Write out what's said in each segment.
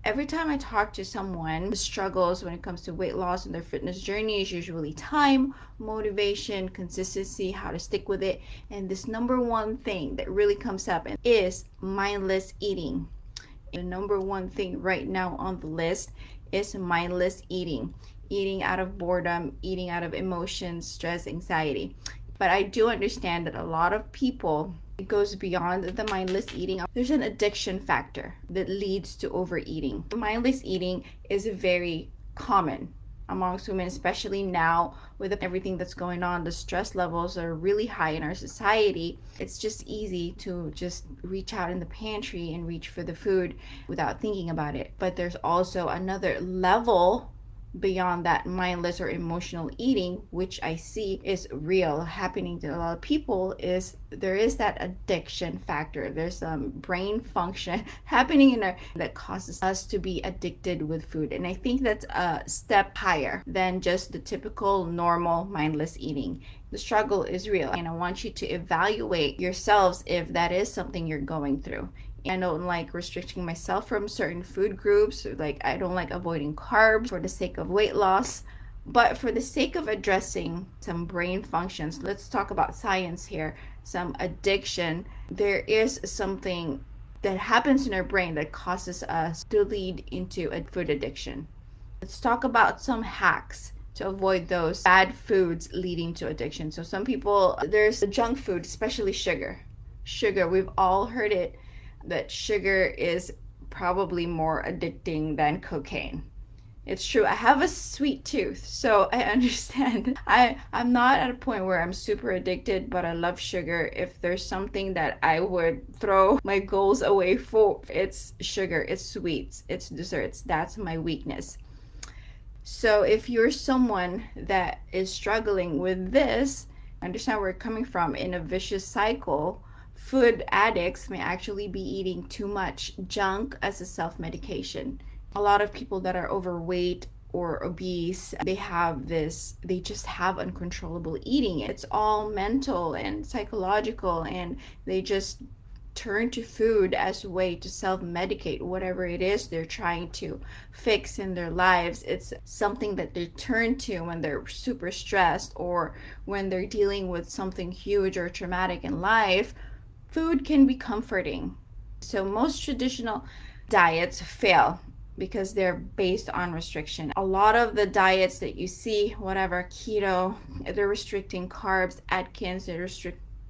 Every time I talk to someone who struggles when it comes to weight loss and their fitness journey is usually time, motivation, consistency, how to stick with it. And this number one thing that really comes up is mindless eating. The number one thing right now on the list is mindless eating. Eating out of boredom, eating out of emotions, stress, anxiety. But I do understand that a lot of people, it goes beyond the mindless eating. There's an addiction factor that leads to overeating. Mindless eating is very common amongst women, especially now with everything that's going on. The stress levels are really high in our society. It's just easy to just reach out in the pantry and reach for the food without thinking about it. But there's also another level beyond that mindless or emotional eating, which I see is real happening to a lot of people. Is there is that addiction factor. There's some brain function happening in our that causes us to be addicted with food, and I think that's a step higher than just the typical normal mindless eating. The struggle is real, and I want you to evaluate yourselves if that is something you're going through. I don't like restricting myself from certain food groups. Like, I don't like avoiding carbs for the sake of weight loss. But for the sake of addressing some brain functions, let's talk about science here. Some addiction. There is something that happens in our brain that causes us to lead into a food addiction. Let's talk about some hacks to avoid those bad foods leading to addiction. So some people, there's junk food, especially sugar. Sugar, we've all heard it, that sugar is probably more addicting than cocaine. It's true. I have a sweet tooth, so I understand. I'm not at a point where I'm super addicted, but I love sugar. If there's something that I would throw my goals away for, it's sugar, it's sweets, it's desserts. That's my weakness. So if you're someone that is struggling with this, understand where it's coming from. In a vicious cycle, food addicts may actually be eating too much junk as a self-medication. A lot of people that are overweight or obese, they just have uncontrollable eating. It's all mental and psychological, and they just turn to food as a way to self-medicate whatever it is they're trying to fix in their lives. It's something that they turn to when they're super stressed or when they're dealing with something huge or traumatic in life. Food can be comforting. So most traditional diets fail because they're based on restriction. A lot of the diets that you see, whatever, keto, they're restricting carbs. Atkins, they're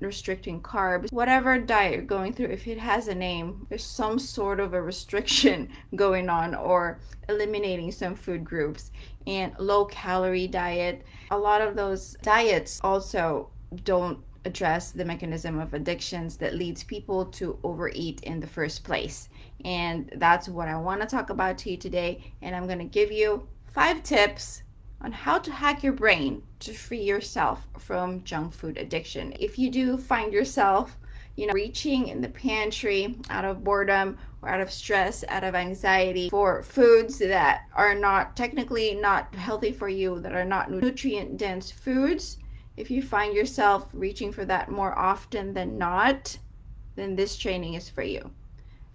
restricting carbs. Whatever diet you're going through, if it has a name, there's some sort of a restriction going on, or eliminating some food groups. And low calorie diet, a lot of those diets also don't address the mechanism of addictions that leads people to overeat in the first place. And that's what I want to talk about to you today. And I'm going to give you 5 tips on how to hack your brain to free yourself from junk food addiction. If you do find yourself, reaching in the pantry out of boredom or out of stress, out of anxiety for foods that are not technically not healthy for you, that are not nutrient dense foods, if you find yourself reaching for that more often than not, then this training is for you.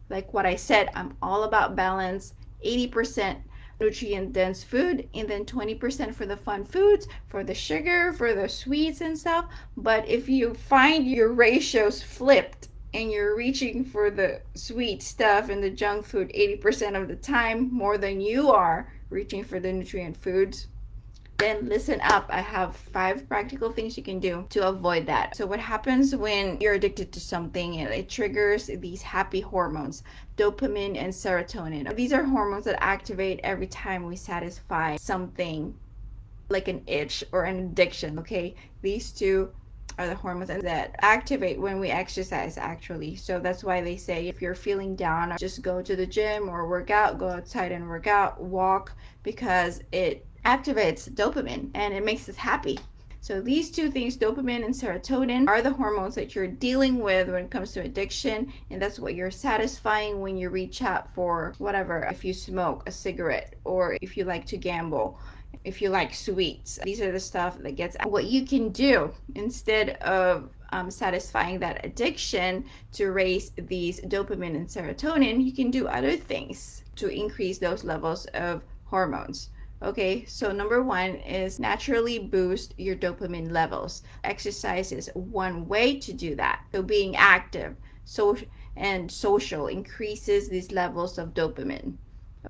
Like what I said, I'm all about balance. 80% nutrient dense food, and then 20% for the fun foods, for the sugar, for the sweets and stuff. But if you find your ratios flipped and you're reaching for the sweet stuff and the junk food 80% of the time more than you are reaching for the nutrient foods, then listen up. I have 5 practical things you can do to avoid that. So what happens when you're addicted to something? It triggers these happy hormones, dopamine and serotonin. These are hormones that activate every time we satisfy something like an itch or an addiction, okay? These two are the hormones that activate when we exercise, actually. So that's why they say if you're feeling down, just go to the gym or work out, go outside and work out, walk, because it activates dopamine and it makes us happy. So these 2 things, dopamine and serotonin, are the hormones that you're dealing with when it comes to addiction, and that's what you're satisfying when you reach out for whatever. If you smoke a cigarette, or if you like to gamble, if you like sweets, these are the stuff that gets. What you can do instead of satisfying that addiction to raise these dopamine and serotonin, you can do other things to increase those levels of hormones. Okay, so number one is naturally boost your dopamine levels. Exercise is one way to do that. So being active and social increases these levels of dopamine.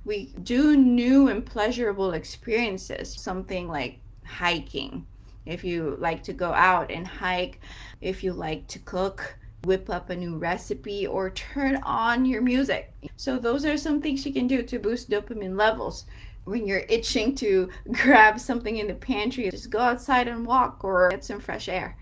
We do new and pleasurable experiences, something like hiking. If you like to go out and hike, if you like to cook, whip up a new recipe, or turn on your music. So those are some things you can do to boost dopamine levels. When you're itching to grab something in the pantry, just go outside and walk or get some fresh air.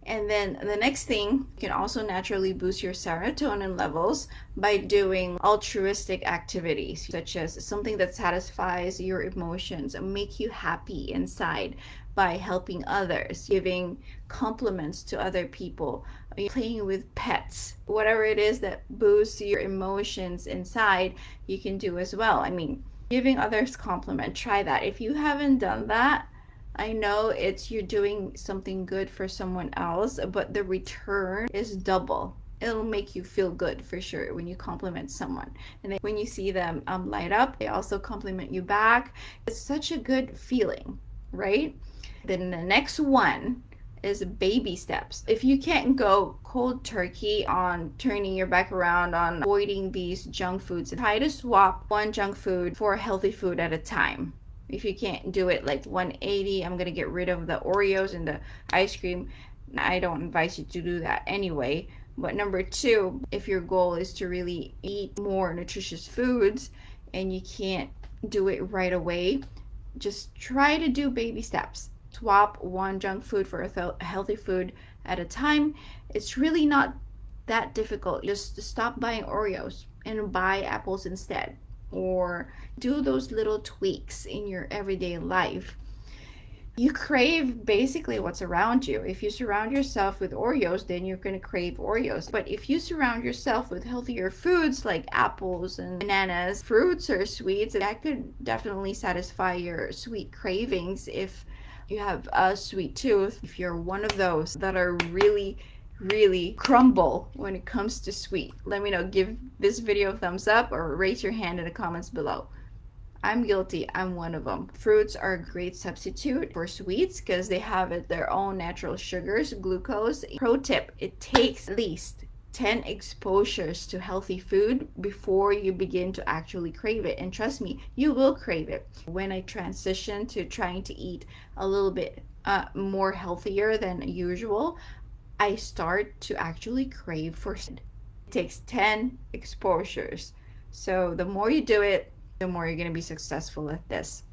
And then the next thing, you can also naturally boost your serotonin levels by doing altruistic activities, such as something that satisfies your emotions and make you happy inside by helping others, giving compliments to other people, playing with pets, whatever it is that boosts your emotions inside, you can do as well. I mean, giving others compliment, try that. If you haven't done that, I know you're doing something good for someone else, but the return is double. It'll make you feel good for sure when you compliment someone. And then when you see them light up, they also compliment you back. It's such a good feeling, right? Then the next one is baby steps. If you can't go cold turkey on turning your back around on avoiding these junk foods, try to swap one junk food for a healthy food at a time. If you can't do it like 180, I'm gonna get rid of the Oreos and the ice cream. I don't advise you to do that anyway. But number two, if your goal is to really eat more nutritious foods and you can't do it right away, just try to do baby steps. Swap one junk food for a healthy food at a time. It's really not that difficult. Just stop buying Oreos and buy apples instead, or do those little tweaks in your everyday life. You crave basically what's around you. If you surround yourself with Oreos, then you're going to crave Oreos. But if you surround yourself with healthier foods like apples and bananas, fruits or sweets, that could definitely satisfy your sweet cravings. If you have a sweet tooth, if you're one of those that are really crumble when it comes to sweet, let me know. Give this video a thumbs up or raise your hand in the comments below. I'm guilty. I'm one of them. Fruits are a great substitute for sweets because they have their own natural sugars, glucose. Pro tip, it takes at least 10 exposures to healthy food before you begin to actually crave it. And trust me, you will crave it. When I transitioned to trying to eat a little bit more healthier than usual, I start to actually crave for it. It takes 10 exposures. So the more you do it, the more you're going to be successful at this.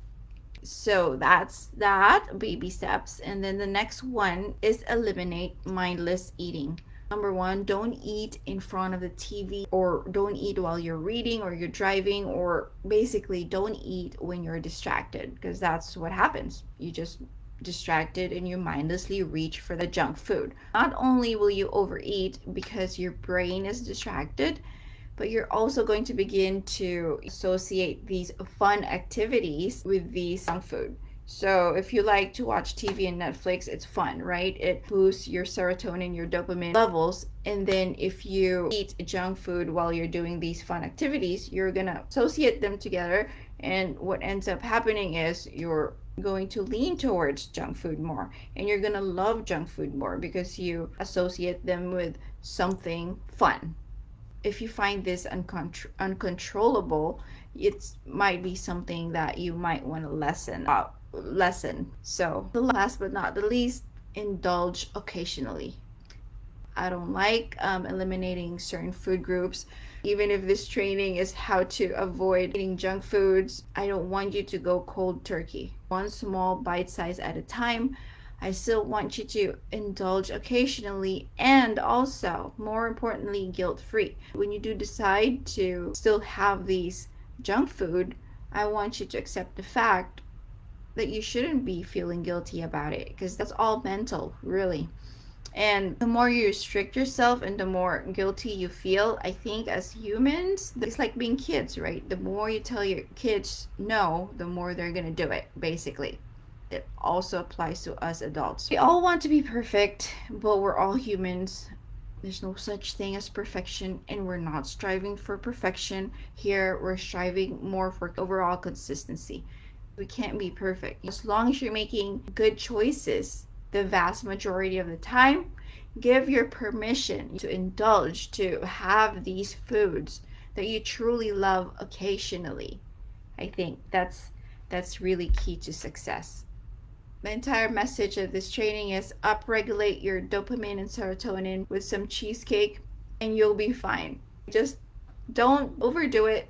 So that's that, baby steps. And then the next one is eliminate mindless eating. Number one, don't eat in front of the TV, or don't eat while you're reading or you're driving, or basically don't eat when you're distracted, because that's what happens. You just distracted and you mindlessly reach for the junk food. Not only will you overeat because your brain is distracted, but you're also going to begin to associate these fun activities with these junk food. So if you like to watch TV and Netflix, it's fun, right? It boosts your serotonin, your dopamine levels. And then if you eat junk food while you're doing these fun activities, you're gonna associate them together. And what ends up happening is you're going to lean towards junk food more, and you're gonna love junk food more because you associate them with something fun. If you find this uncontrollable, it might be something that you might want to lessen. So the last but not the least, indulge occasionally. I don't like eliminating certain food groups. Even if this training is how to avoid eating junk foods, I don't want you to go cold turkey. One small bite size at a time. I still want you to indulge occasionally, and also, more importantly, guilt-free. When you do decide to still have these junk food, I want you to accept the fact that you shouldn't be feeling guilty about it, because that's all mental, really. And the more you restrict yourself and the more guilty you feel, I think as humans, it's like being kids, right? The more you tell your kids no, the more they're gonna do it, basically. it also applies to us adults. We all want to be perfect, but we're all humans. There's no such thing as perfection, and we're not striving for perfection here. We're striving more for overall consistency. We can't be perfect. As long as you're making good choices the vast majority of the time, give your permission to indulge, to have these foods that you truly love occasionally. I think that's really key to success. The entire message of this training is upregulate your dopamine and serotonin with some cheesecake and you'll be fine. Just don't overdo it.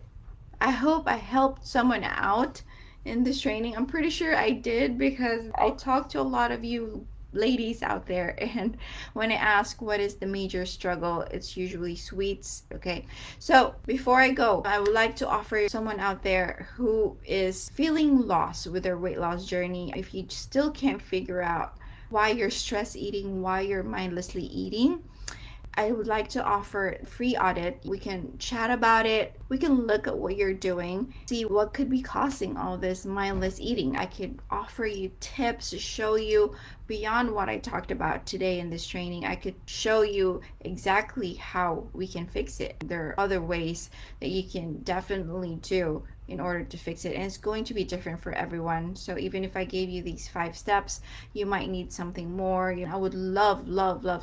I hope I helped someone out in this training. I'm pretty sure I did because I talked to a lot of you ladies out there, and when I ask what is the major struggle, it's usually sweets. Okay, so before I go, I would like to offer someone out there who is feeling lost with their weight loss journey. If you still can't figure out why you're stress eating, why you're mindlessly eating, I would like to offer a free audit. We can chat about it. We can look at what you're doing, see what could be causing all this mindless eating. I could offer you tips to show you beyond what I talked about today in this training. I could show you exactly how we can fix it. There are other ways that you can definitely do in order to fix it, and it's going to be different for everyone. So even if I gave you these 5 steps, you might need something more. I would love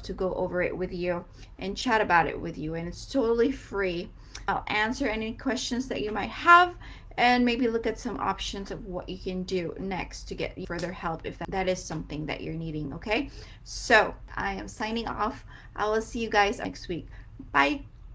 to go over it with you and chat about it with you, and it's totally free. I'll answer any questions that you might have and maybe look at some options of what you can do next to get further help if that is something that you're needing. Okay, so I am signing off. I will see you guys next week. Bye.